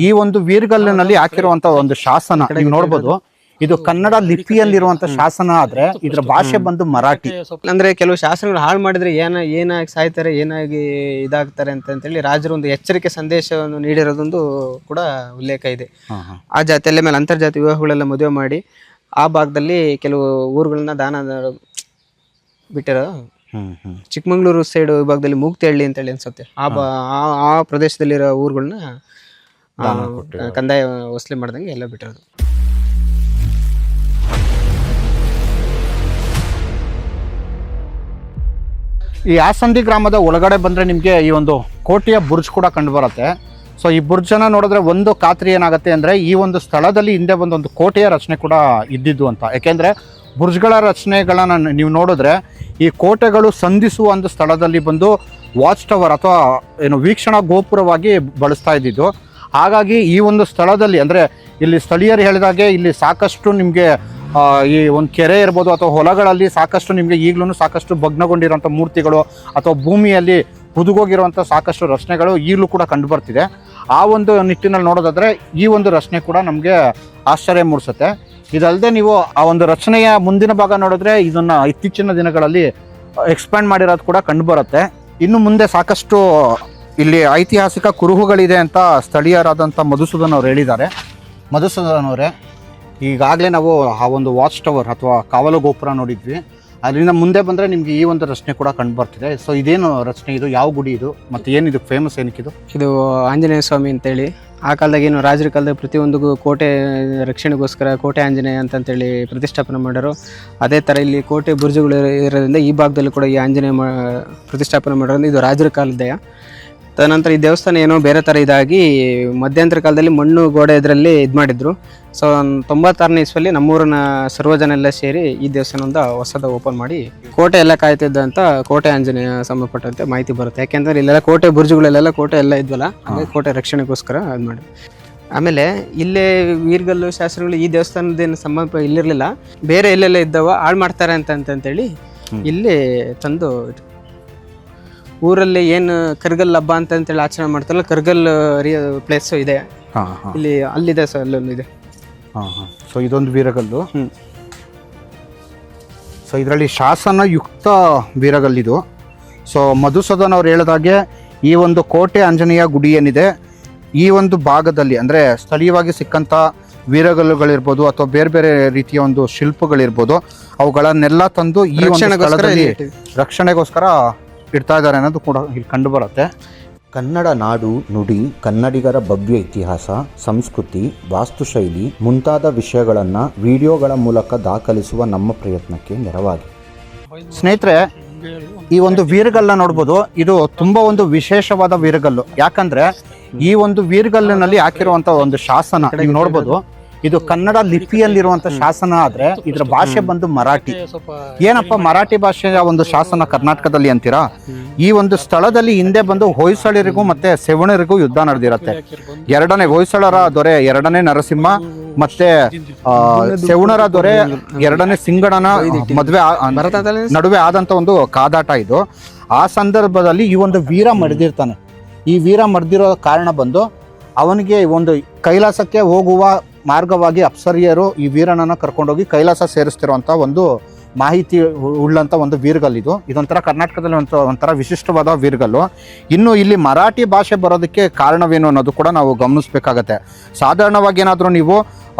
ಈ ಒಂದು ವೀರ್ಗಲ್ಲಿನಲ್ಲಿ ಹಾಕಿರುವಂತ ಒಂದು ಶಾಸನ ನೀವು ನೋಡ್ಬೋದು. ಇದು ಕನ್ನಡ ಲಿಪಿಯಲ್ಲಿರುವಂತ ಶಾಸನ ಆದ್ರೆ ಇದ್ರ ಭಾಷೆ ಬಂದು ಮರಾಠಿ. ಅಂದ್ರೆ ಕೆಲವು ಶಾಸನಗಳು ಹಾಳು ಮಾಡಿದ್ರೆ ಏನಾಗಿ ಸಾಯ್ತಾರೆ, ಏನಾಗಿ ಇದಾಗ್ತಾರೆ ಅಂತೇಳಿ ರಾಜರು ಒಂದು ಎಚ್ಚರಿಕೆ ಸಂದೇಶವನ್ನು ನೀಡಿರೋದೊಂದು ಕೂಡ ಉಲ್ಲೇಖ ಇದೆ. ಆ ಜಾತಿಯಲ್ಲೇ ಮೇಲೆ ಅಂತರ್ಜಾತಿ ವಿವಾಹಗಳೆಲ್ಲ ಮದುವೆ ಮಾಡಿ ಆ ಭಾಗದಲ್ಲಿ ಕೆಲವು ಊರುಗಳನ್ನ ದಾನ ಬಿಟ್ಟಿರೋ. ಚಿಕ್ಕಮಂಗ್ಳೂರು ಸೈಡ್ ವಿಭಾಗದಲ್ಲಿ ಮೂಗ್ತಿಹಳ್ಳಿ ಅಂತೇಳಿ ಅನ್ಸುತ್ತೆ. ಆ ಪ್ರದೇಶದಲ್ಲಿರೋ ಊರುಗಳನ್ನ ಕಂದಾಯ ವಸೂಲಿ ಮಾಡ್ದಂಗೆ ಎಲ್ಲ ಬಿಟ್ಟಿರೋದು. ಈ ಆಸಂದಿ ಗ್ರಾಮದ ಒಳಗಡೆ ಬಂದರೆ ನಿಮಗೆ ಈ ಒಂದು ಕೋಟೆಯ ಬುರ್ಜ್ ಕೂಡ ಕಂಡು ಬರುತ್ತೆ. ಸೊ ಈ ಬುರ್ಜನ್ನು ನೋಡಿದ್ರೆ ಒಂದು ಖಾತ್ರಿ ಏನಾಗುತ್ತೆ ಅಂದರೆ ಈ ಒಂದು ಸ್ಥಳದಲ್ಲಿ ಹಿಂದೆ ಒಂದು ಕೋಟೆಯ ರಚನೆ ಕೂಡ ಇದ್ದಿದ್ದು ಅಂತ. ಯಾಕೆಂದರೆ ಬುರ್ಜ್ಗಳ ರಚನೆಗಳನ್ನು ನೀವು ನೋಡಿದ್ರೆ ಈ ಕೋಟೆಗಳು ಸಂಧಿಸುವ ಒಂದು ಸ್ಥಳದಲ್ಲಿ ಬಂದು ವಾಚ್ ಟವರ್ ಅಥವಾ ಏನು ವೀಕ್ಷಣಾ ಗೋಪುರವಾಗಿ ಬಳಸ್ತಾ ಇದ್ದಿದ್ದು. ಹಾಗಾಗಿ ಈ ಒಂದು ಸ್ಥಳದಲ್ಲಿ ಅಂದರೆ ಇಲ್ಲಿ ಸ್ಥಳೀಯರು ಹೇಳಿದಾಗೆ ಇಲ್ಲಿ ಸಾಕಷ್ಟು ನಿಮಗೆ ಈ ಒಂದು ಕೆರೆ ಇರ್ಬೋದು ಅಥವಾ ಹೊಲಗಳಲ್ಲಿ ಸಾಕಷ್ಟು ನಿಮಗೆ ಈಗಲೂ ಸಾಕಷ್ಟು ಭಗ್ನಗೊಂಡಿರೋಂಥ ಮೂರ್ತಿಗಳು ಅಥವಾ ಭೂಮಿಯಲ್ಲಿ ಹುದುಗೋಗಿರುವಂಥ ಸಾಕಷ್ಟು ರಚನೆಗಳು ಈಗಲೂ ಕೂಡ ಕಂಡುಬರ್ತಿದೆ. ಆ ಒಂದು ನಿಟ್ಟಿನಲ್ಲಿ ನೋಡೋದಾದರೆ ಈ ಒಂದು ರಚನೆ ಕೂಡ ನಮಗೆ ಆಶ್ಚರ್ಯ ಮೂಡಿಸುತ್ತೆ. ಇದಲ್ಲದೆ ನೀವು ಆ ಒಂದು ರಚನೆಯ ಮುಂದಿನ ಭಾಗ ನೋಡಿದ್ರೆ ಇದನ್ನು ಇತ್ತೀಚಿನ ದಿನಗಳಲ್ಲಿ ಎಕ್ಸ್ಪ್ಯಾಂಡ್ ಮಾಡಿರೋದು ಕೂಡ ಕಂಡುಬರುತ್ತೆ. ಇನ್ನು ಮುಂದೆ ಸಾಕಷ್ಟು ಇಲ್ಲಿ ಐತಿಹಾಸಿಕ ಕುರುಹುಗಳಿದೆ ಅಂತ ಸ್ಥಳೀಯರಾದಂಥ ಮಧುಸೂದನ್ ಅವರು ಹೇಳಿದ್ದಾರೆ. ಮಧುಸೂದನ್ ಅವರೇ, ಈಗಾಗಲೇ ನಾವು ಆ ಒಂದು ವಾಚ್ ಟವರ್ ಅಥವಾ ಕಾವಲು ಗೋಪುರ ನೋಡಿದ್ವಿ. ಅದರಿಂದ ಮುಂದೆ ಬಂದರೆ ನಿಮಗೆ ಈ ಒಂದು ರಚನೆ ಕೂಡ ಕಂಡು ಬರ್ತಿದೆ. ಸೊ ಇದೇನು ರಚನೆ, ಇದು ಯಾವ ಗುಡಿ ಇದು ಮತ್ತು ಏನಿದು ಫೇಮಸ್ ಏನಕ್ಕಿದು? ಇದು ಆಂಜನೇಯ ಸ್ವಾಮಿ ಅಂತೇಳಿ ಆ ಕಾಲದಾಗ ಏನು ರಾಜರ ಕಾಲದಾಗ ಪ್ರತಿಯೊಂದು ಕೋಟೆ ರಕ್ಷಣೆಗೋಸ್ಕರ ಕೋಟೆ ಆಂಜನೇಯ ಅಂತೇಳಿ ಪ್ರತಿಷ್ಠಾಪನೆ ಮಾಡ್ಯಾರೋ ಅದೇ ಥರ ಇಲ್ಲಿ ಕೋಟೆ ಬುರ್ಜುಗಳು ಇರೋದ್ರಿಂದ ಈ ಭಾಗದಲ್ಲೂ ಕೂಡ ಈ ಆಂಜನೇಯ ಪ್ರತಿಷ್ಠಾಪನೆ ಮಾಡೋದ್ರಿಂದ ಇದು ರಾಜರ ಕಾಲದಯ. ತದನಂತರ ಈ ದೇವಸ್ಥಾನ ಏನೋ ಬೇರೆ ಥರ ಇದಾಗಿ ಮಧ್ಯಂತರ ಕಾಲದಲ್ಲಿ ಮಣ್ಣು ಗೋಡೆ ಇದರಲ್ಲಿ ಇದು ಮಾಡಿದ್ರು. ಸೊ 96ನೇ ಇಸ್ವಿಯಲ್ಲಿ ನಮ್ಮೂರಿನ ಸರ್ವ ಜನ ಎಲ್ಲ ಸೇರಿ ಈ ದೇವಸ್ಥಾನದಿಂದ ಹೊಸದ ಓಪನ್ ಮಾಡಿ ಕೋಟೆ ಎಲ್ಲ ಕಾಯ್ತಿದ್ದಂತ ಕೋಟೆ ಆಂಜನೇಯ ಸಂಬಂಧಪಟ್ಟಂತೆ ಮಾಹಿತಿ ಬರುತ್ತೆ. ಯಾಕೆಂದರೆ ಇಲ್ಲೆಲ್ಲ ಕೋಟೆ ಬುರ್ಜುಗಳೆಲ್ಲ ಕೋಟೆ ಎಲ್ಲ ಇದ್ವಲ್ಲ, ಹಾಗಾಗಿ ಕೋಟೆ ರಕ್ಷಣೆಗೋಸ್ಕರ ಇದು ಮಾಡಿ. ಆಮೇಲೆ ಇಲ್ಲೇ ವೀರ್ಗಲ್ಲು ಶಾಸ್ತ್ರಗಳು ಈ ದೇವಸ್ಥಾನದೇನು ಸಂಬಂಧ ಇಲ್ಲಿರಲಿಲ್ಲ, ಬೇರೆ ಎಲ್ಲೆಲ್ಲ ಇದ್ದಾವ ಹಾಳು ಮಾಡ್ತಾರೆ ಅಂತೇಳಿ ಇಲ್ಲಿ ತಂದು ಊರಲ್ಲಿ ಏನು ಕರ್ಗಲ್ ಹಬ್ಬ ಅಂತೇಳಿ ಆಚರಣೆ ಮಾಡ್ತಾರಲ್ಲ, ಕರ್ಗಲ್ ಪ್ಲೇಸು ಇದೆ ಇಲ್ಲಿ, ಅಲ್ಲಿದೆ ಸರ್, ಅಲ್ಲೊಂದು ಇದೆ. ಸೊ ಇದೊಂದು ವೀರಗಲ್ಲು. ಸೊ ಇದರಲ್ಲಿ ಶಾಸನ ಯುಕ್ತ ವೀರಗಲ್ಲಿದು. ಸೊ ಮಧುಸೂದನ್ ಅವ್ರು ಹೇಳಿದಾಗೆ ಈ ಒಂದು ಕೋಟೆ ಆಂಜನೇಯ ಗುಡಿ ಏನಿದೆ ಈ ಒಂದು ಭಾಗದಲ್ಲಿ ಅಂದರೆ ಸ್ಥಳೀಯವಾಗಿ ಸಿಕ್ಕಂಥ ವೀರಗಲ್ಲುಗಳಿರ್ಬೋದು ಅಥವಾ ಬೇರೆ ಬೇರೆ ರೀತಿಯ ಒಂದು ಶಿಲ್ಪಗಳಿರ್ಬೋದು, ಅವುಗಳನ್ನೆಲ್ಲ ತಂದು ಈ ರಕ್ಷಣೆಗೋಸ್ಕರ ಇಡ್ತಾ ಇದ್ದಾರೆ ಅನ್ನೋದು ಕೂಡ ಇಲ್ಲಿ ಕಂಡು ಬರುತ್ತೆ. ಕನ್ನಡ ನಾಡು, ನುಡಿ, ಕನ್ನಡಿಗರ ಭವ್ಯ ಇತಿಹಾಸ, ಸಂಸ್ಕೃತಿ, ವಾಸ್ತುಶೈಲಿ ಮುಂತಾದ ವಿಷಯಗಳನ್ನು ವಿಡಿಯೋಗಳ ಮೂಲಕ ದಾಖಲಿಸುವ ನಮ್ಮ ಪ್ರಯತ್ನಕ್ಕೆ ನೆರವಾಗಿ. ಸ್ನೇಹಿತರೆ, ಈ ಒಂದು ವೀರಗಲ್ಲ ನೋಡ್ಬೋದು, ಇದು ತುಂಬಾ ಒಂದು ವಿಶೇಷವಾದ ವೀರಗಲ್ಲು. ಯಾಕಂದ್ರೆ ಈ ಒಂದು ವೀರಗಲ್ಲಿನಲ್ಲಿ ಹಾಕಿರುವಂತ ಒಂದು ಶಾಸನ ನೀವು ನೋಡ್ಬೋದು, ಇದು ಕನ್ನಡ ಲಿಪಿಯಲ್ಲಿರುವಂತ ಶಾಸನ ಆದ್ರೆ ಇದ್ರ ಭಾಷೆ ಬಂದು ಮರಾಠಿ. ಏನಪ್ಪ ಮರಾಠಿ ಭಾಷೆಯ ಒಂದು ಶಾಸನ ಕರ್ನಾಟಕದಲ್ಲಿ ಅಂತೀರಾ? ಈ ಒಂದು ಸ್ಥಳದಲ್ಲಿ ಹಿಂದೆ ಬಂದು ಹೊಯ್ಸಳರಿಗೂ ಮತ್ತೆ ಸೆವಣರಿಗೂ ಯುದ್ಧ ನಡೆದಿರತ್ತೆ. ಎರಡನೇ ಹೊಯ್ಸಳರ ದೊರೆ ಎರಡನೇ ನರಸಿಂಹ ಮತ್ತೆ ಸೆವಣರ ದೊರೆ ಎರಡನೇ ಸಿಂಗಡನ ಮದುವೆ ನಡುವೆ ಆದಂತ ಒಂದು ಕಾದಾಟ ಇದು. ಆ ಸಂದರ್ಭದಲ್ಲಿ ಈ ಒಂದು ವೀರ ಮಡಿದಿರ್ತಾನೆ. ಈ ವೀರ ಮಡ್ದಿರೋ ಕಾರಣ ಬಂದು ಅವನಿಗೆ ಒಂದು ಕೈಲಾಸಕ್ಕೆ ಹೋಗುವ ಮಾರ್ಗವಾಗಿ ಅಪ್ಸರಿಯರು ಈ ವೀರನನ್ನು ಕರ್ಕೊಂಡೋಗಿ ಕೈಲಾಸ ಸೇರಿಸ್ತಿರುವಂಥ ಒಂದು ಮಾಹಿತಿ ಉಳ್ಳಂಥ ಒಂದು ವೀರಗಲ್ಲಿದು. ಇದೊಂಥರ ಕರ್ನಾಟಕದಲ್ಲಿ ಒಂಥರ ವಿಶಿಷ್ಟವಾದ ವೀರಗಲ್ಲು. ಇನ್ನು ಇಲ್ಲಿ ಮರಾಠಿ ಭಾಷೆ ಬರೋದಕ್ಕೆ ಕಾರಣವೇನು ಅನ್ನೋದು ಕೂಡ ನಾವು ಗಮನಿಸಬೇಕಾಗತ್ತೆ. ಸಾಧಾರಣವಾಗಿ ಏನಾದರೂ ನೀವು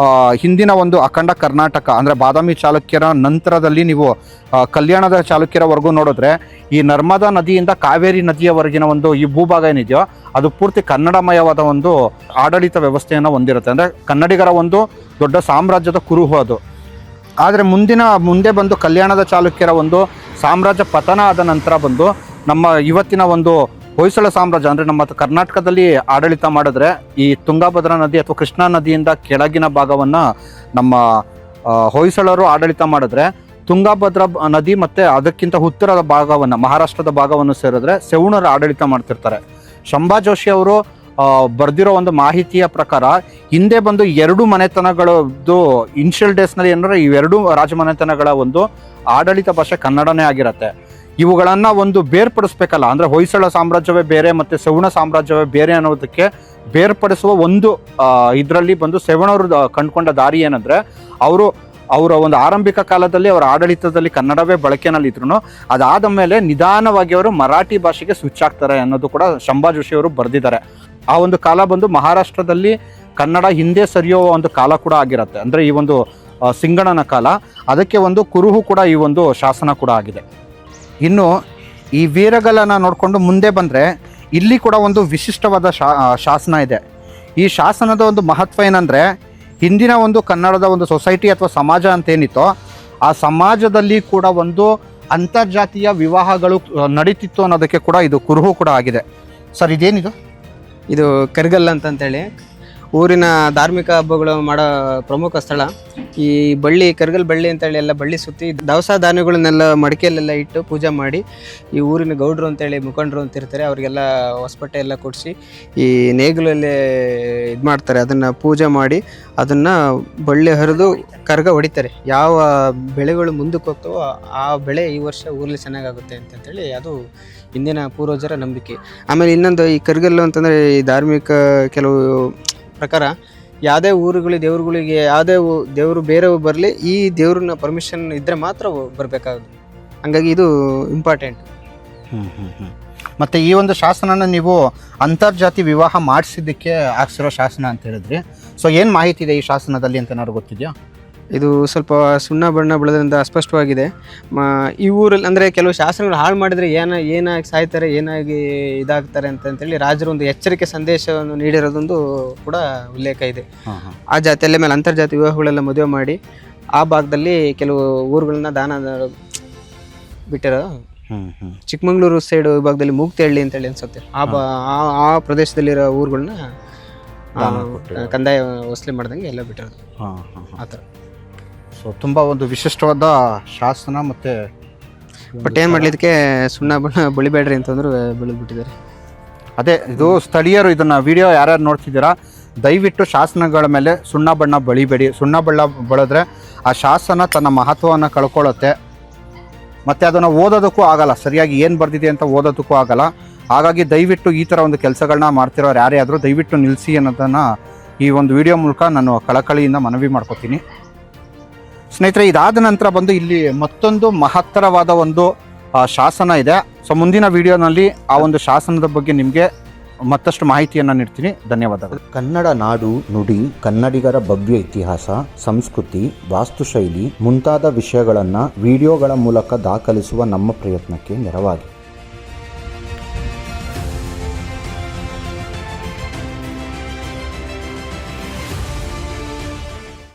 ಹಿಂದಿನ ಒಂದು ಅಖಂಡ ಕರ್ನಾಟಕ ಅಂದರೆ ಬಾದಾಮಿ ಚಾಲುಕ್ಯರ ನಂತರದಲ್ಲಿ ನೀವು ಕಲ್ಯಾಣದ ಚಾಲುಕ್ಯರವರೆಗೂ ನೋಡಿದ್ರೆ ಈ ನರ್ಮದಾ ನದಿಯಿಂದ ಕಾವೇರಿ ನದಿಯವರೆಗಿನ ಒಂದು ಈ ಭೂಭಾಗ ಏನಿದೆಯೋ ಅದು ಪೂರ್ತಿ ಕನ್ನಡಮಯವಾದ ಒಂದು ಆಡಳಿತ ವ್ಯವಸ್ಥೆಯನ್ನು ಹೊಂದಿರುತ್ತೆ. ಅಂದರೆ ಕನ್ನಡಿಗರ ಒಂದು ದೊಡ್ಡ ಸಾಮ್ರಾಜ್ಯದ ಕುರುಹು ಅದು. ಆದರೆ ಮುಂದೆ ಬಂದು ಕಲ್ಯಾಣದ ಚಾಲುಕ್ಯರ ಒಂದು ಸಾಮ್ರಾಜ್ಯ ಪತನ ಆದ ನಂತರ ಬಂದು ನಮ್ಮ ಇವತ್ತಿನ ಒಂದು ಹೊಯ್ಸಳ ಸಾಮ್ರಾಜ್ಯ ಅಂದರೆ ನಮ್ಮ ಕರ್ನಾಟಕದಲ್ಲಿ ಆಡಳಿತ ಮಾಡಿದ್ರೆ ಈ ತುಂಗಭದ್ರಾ ನದಿ ಅಥವಾ ಕೃಷ್ಣಾ ನದಿಯಿಂದ ಕೆಳಗಿನ ಭಾಗವನ್ನು ನಮ್ಮ ಹೊಯ್ಸಳರು ಆಡಳಿತ ಮಾಡಿದ್ರೆ, ತುಂಗಭದ್ರಾ ನದಿ ಮತ್ತು ಅದಕ್ಕಿಂತ ಉತ್ತರದ ಭಾಗವನ್ನು ಮಹಾರಾಷ್ಟ್ರದ ಭಾಗವನ್ನು ಸೇರಿದ್ರೆ ಸೆವಣರು ಆಡಳಿತ ಮಾಡ್ತಿರ್ತಾರೆ. ಶಂಭಾ ಜೋಶಿ ಅವರು ಬರೆದಿರೋ ಒಂದು ಮಾಹಿತಿಯ ಪ್ರಕಾರ ಹಿಂದೆ ಬಂದು ಎರಡು ಮನೆತನಗಳದ್ದು ಇನಿಷಿಯಲ್ ಡೇಸ್ನಲ್ಲಿ ಏನಾದ್ರೆ ಇವೆರಡು ರಾಜಮನೆತನಗಳ ಒಂದು ಆಡಳಿತ ಭಾಷೆ ಕನ್ನಡನೇ ಆಗಿರುತ್ತೆ. ಇವುಗಳನ್ನು ಒಂದು ಬೇರ್ಪಡಿಸ್ಬೇಕಲ್ಲ, ಅಂದರೆ ಹೊಯ್ಸಳ ಸಾಮ್ರಾಜ್ಯವೇ ಬೇರೆ ಮತ್ತು ಸೆವಣ ಸಾಮ್ರಾಜ್ಯವೇ ಬೇರೆ ಅನ್ನೋದಕ್ಕೆ ಬೇರ್ಪಡಿಸುವ ಒಂದು ಇದರಲ್ಲಿ ಬಂದು ಸೆವಣರು ಕಂಡುಕೊಂಡ ದಾರಿ ಏನಂದರೆ ಅವರ ಒಂದು ಆರಂಭಿಕ ಕಾಲದಲ್ಲಿ ಅವರ ಆಡಳಿತದಲ್ಲಿ ಕನ್ನಡವೇ ಬಳಕೆನಲ್ಲಿದ್ರು, ಅದಾದ ಮೇಲೆ ನಿಧಾನವಾಗಿ ಅವರು ಮರಾಠಿ ಭಾಷೆಗೆ ಸ್ವಿಚ್ ಆಗ್ತಾರೆ ಅನ್ನೋದು ಕೂಡ ಶಂಭಾ ಜೋಶಿ ಅವರು ಬರೆದಿದ್ದಾರೆ. ಆ ಒಂದು ಕಾಲ ಬಂದು ಮಹಾರಾಷ್ಟ್ರದಲ್ಲಿ ಕನ್ನಡ ಹಿಂದೆ ಸರಿಯೋ ಒಂದು ಕಾಲ ಕೂಡ ಆಗಿರುತ್ತೆ. ಅಂದರೆ ಈ ಒಂದು ಸಿಂಗಣ್ಣನ ಕಾಲ, ಅದಕ್ಕೆ ಒಂದು ಕುರುಹು ಕೂಡ ಈ ಒಂದು ಶಾಸನ ಕೂಡ ಆಗಿದೆ. ಇನ್ನು ಈ ವೀರಗಲ್ಲನ ನೋಡಿಕೊಂಡು ಮುಂದೆ ಬಂದರೆ ಇಲ್ಲಿ ಕೂಡ ಒಂದು ವಿಶಿಷ್ಟವಾದ ಶಾಸನ ಇದೆ. ಈ ಶಾಸನದ ಒಂದು ಮಹತ್ವ ಏನಂದರೆ, ಹಿಂದಿನ ಒಂದು ಕನ್ನಡದ ಒಂದು ಸೊಸೈಟಿ ಅಥವಾ ಸಮಾಜ ಅಂತೇನಿತ್ತೋ ಆ ಸಮಾಜದಲ್ಲಿ ಕೂಡ ಒಂದು ಅಂತರ್ಜಾತೀಯ ವಿವಾಹಗಳು ನಡೀತಿತ್ತು ಅನ್ನೋದಕ್ಕೆ ಕೂಡ ಇದು ಕುರುಹು ಕೂಡ ಆಗಿದೆ. ಸರ್, ಇದೇನಿದು? ಇದು ಕರ್ಗಲ್ ಅಂತಂತೇಳಿ ಊರಿನ ಧಾರ್ಮಿಕ ಹಬ್ಬಗಳು ಮಾಡೋ ಪ್ರಮುಖ ಸ್ಥಳ. ಈ ಬಳ್ಳಿ ಕರ್ಗಲ್ ಬಳ್ಳಿ ಅಂತೇಳಿ ಎಲ್ಲ ಬಳ್ಳಿ ಸುತ್ತಿ ದವಸ ಧಾನ್ಯಗಳನ್ನೆಲ್ಲ ಮಡಿಕೆಯಲ್ಲೆಲ್ಲ ಇಟ್ಟು ಪೂಜೆ ಮಾಡಿ, ಈ ಊರಿನ ಗೌಡ್ರು ಅಂತೇಳಿ ಮುಖಂಡರು ಅಂತ ಇರ್ತಾರೆ, ಅವರಿಗೆಲ್ಲ ಹೊಸಬಟ್ಟೆ ಎಲ್ಲ ಕೊಡಿಸಿ ಈ ನೇಗಿಲಲ್ಲೇ ಇದು ಮಾಡ್ತಾರೆ. ಅದನ್ನು ಪೂಜೆ ಮಾಡಿ ಅದನ್ನು ಬಳ್ಳಿ ಹರಿದು ಕರ್ಗ ಹೊಡಿತಾರೆ. ಯಾವ ಬೆಳೆಗಳು ಮುಂದಕ್ಕೆ ಹೋಗ್ತಾವೋ ಆ ಬೆಳೆ ಈ ವರ್ಷ ಊರಲ್ಲಿ ಚೆನ್ನಾಗಾಗುತ್ತೆ ಅಂತೇಳಿ ಅದು ಹಿಂದಿನ ಪೂರ್ವಜರ ನಂಬಿಕೆ. ಆಮೇಲೆ ಇನ್ನೊಂದು ಈ ಕರ್ಗಲ್ಲು ಅಂತಂದರೆ ಈ ಧಾರ್ಮಿಕ ಕೆಲವು ಪ್ರಕಾರ ಯಾವುದೇ ಊರುಗಳಿಗೆ ದೇವ್ರುಗಳಿಗೆ ಯಾವುದೇ ದೇವರು ಬೇರೆ ಬರಲಿ, ಈ ದೇವ್ರನ್ನ ಪರ್ಮಿಷನ್ ಇದ್ದರೆ ಮಾತ್ರ ಬರಬೇಕಾಗುತ್ತೆ. ಹಂಗಾಗಿ ಇದು ಇಂಪಾರ್ಟೆಂಟ್. ಮತ್ತು ಈ ಒಂದು ಶಾಸನನ ನೀವು ಅಂತರ್ಜಾತಿ ವಿವಾಹ ಮಾಡಿಸಿದ್ದಕ್ಕೆ ಹಾಕ್ಸಿರೋ ಶಾಸನ ಅಂತ ಹೇಳಿದ್ರಿ. ಸೊ ಏನು ಮಾಹಿತಿ ಇದೆ ಈ ಶಾಸನದಲ್ಲಿ ಅಂತ ಏನಾದ್ರು ಗೊತ್ತಿದೆಯಾ? ಇದು ಸ್ವಲ್ಪ ಸುಣ್ಣ ಬಣ್ಣ ಬೆಳೆದ್ರಿಂದ ಅಸ್ಪಷ್ಟವಾಗಿದೆ. ಈ ಊರಲ್ಲಿ ಅಂದರೆ ಕೆಲವು ಶಾಸನಗಳು ಹಾಳು ಮಾಡಿದರೆ ಏನಾಗಿ ಸಾಯ್ತಾರೆ, ಏನಾಗಿ ಇದಾಗ್ತಾರೆ ಅಂತೇಳಿ ರಾಜರು ಒಂದು ಎಚ್ಚರಿಕೆ ಸಂದೇಶವನ್ನು ನೀಡಿರೋದೊಂದು ಕೂಡ ಉಲ್ಲೇಖ ಇದೆ. ಆ ಜಾತಿಯಲ್ಲೇ ಮೇಲೆ ಅಂತರ್ಜಾತಿ ವಿವಾಹಗಳೆಲ್ಲ ಮದುವೆ ಮಾಡಿ ಆ ಭಾಗದಲ್ಲಿ ಕೆಲವು ಊರುಗಳನ್ನ ದಾನ ಬಿಟ್ಟಿರೋ. ಚಿಕ್ಕಮಂಗ್ಳೂರು ಸೈಡ್ ವಿಭಾಗದಲ್ಲಿ ಮೂಗ್ತಿಹಳ್ಳಿ ಅಂತೇಳಿ ಅನ್ಸುತ್ತೆ, ಆ ಪ್ರದೇಶದಲ್ಲಿರೋ ಊರುಗಳನ್ನ ಕಂದಾಯ ವಸೂಲಿ ಮಾಡ್ದಂಗೆ ಎಲ್ಲ ಬಿಟ್ಟಿರೋದು ಆ ಥರ. ಸೊ ತುಂಬ ಒಂದು ವಿಶಿಷ್ಟವಾದ ಶಾಸನ. ಮತ್ತು ಬಟ್ ಏನು ಮಾಡಲಿಕ್ಕೆ ಸುಣ್ಣ ಬಣ್ಣ ಬಳಿಬೇಡ್ರಿ ಅಂತಂದ್ರೆ ಬೆಳೆದ್ಬಿಟ್ಟಿದ್ದಾರೆ. ಅದೇ ಇದು ಸ್ಥಳೀಯರು ಇದನ್ನು ವಿಡಿಯೋ ಯಾರ್ಯಾರು ನೋಡ್ತಿದ್ದೀರಾ, ದಯವಿಟ್ಟು ಶಾಸನಗಳ ಮೇಲೆ ಸುಣ್ಣ ಬಣ್ಣ ಬಳಿಬೇಡಿ. ಸುಣ್ಣ ಬಣ್ಣ ಬಳದ್ರೆ ಆ ಶಾಸನ ತನ್ನ ಮಹತ್ವವನ್ನು ಕಳ್ಕೊಳ್ಳುತ್ತೆ, ಮತ್ತು ಅದನ್ನು ಓದೋದಕ್ಕೂ ಆಗಲ್ಲ, ಸರಿಯಾಗಿ ಏನು ಬರೆದಿದೆ ಅಂತ ಓದೋದಕ್ಕೂ ಆಗಲ್ಲ. ಹಾಗಾಗಿ ದಯವಿಟ್ಟು ಈ ಥರ ಒಂದು ಕೆಲಸಗಳನ್ನ ಮಾಡ್ತಿರೋರು ಯಾರೇ ಆದರೂ ದಯವಿಟ್ಟು ನಿಲ್ಲಿಸಿ ಅನ್ನೋದನ್ನು ಈ ಒಂದು ವಿಡಿಯೋ ಮೂಲಕ ನಾನು ಕಳಕಳಿಯಿಂದ ಮನವಿ ಮಾಡ್ಕೋತೀನಿ. ಸ್ನೇಹಿತರೆ, ಇದಾದ ನಂತರ ಬಂದು ಇಲ್ಲಿ ಮತ್ತೊಂದು ಮಹತ್ತರವಾದ ಒಂದು ಶಾಸನ ಇದೆ. ಸೊ ಮುಂದಿನ ವಿಡಿಯೋನಲ್ಲಿ ಆ ಒಂದು ಶಾಸನದ ಬಗ್ಗೆ ನಿಮಗೆ ಮತ್ತಷ್ಟು ಮಾಹಿತಿಯನ್ನು ನೀಡ್ತೀನಿ. ಧನ್ಯವಾದಗಳು. ಕನ್ನಡ ನಾಡು, ನುಡಿ, ಕನ್ನಡಿಗರ ಭವ್ಯ ಇತಿಹಾಸ, ಸಂಸ್ಕೃತಿ, ವಾಸ್ತುಶೈಲಿ ಮುಂತಾದ ವಿಷಯಗಳನ್ನು ವಿಡಿಯೋಗಳ ಮೂಲಕ ದಾಖಲಿಸುವ ನಮ್ಮ ಪ್ರಯತ್ನಕ್ಕೆ ನೆರವಾಗಿ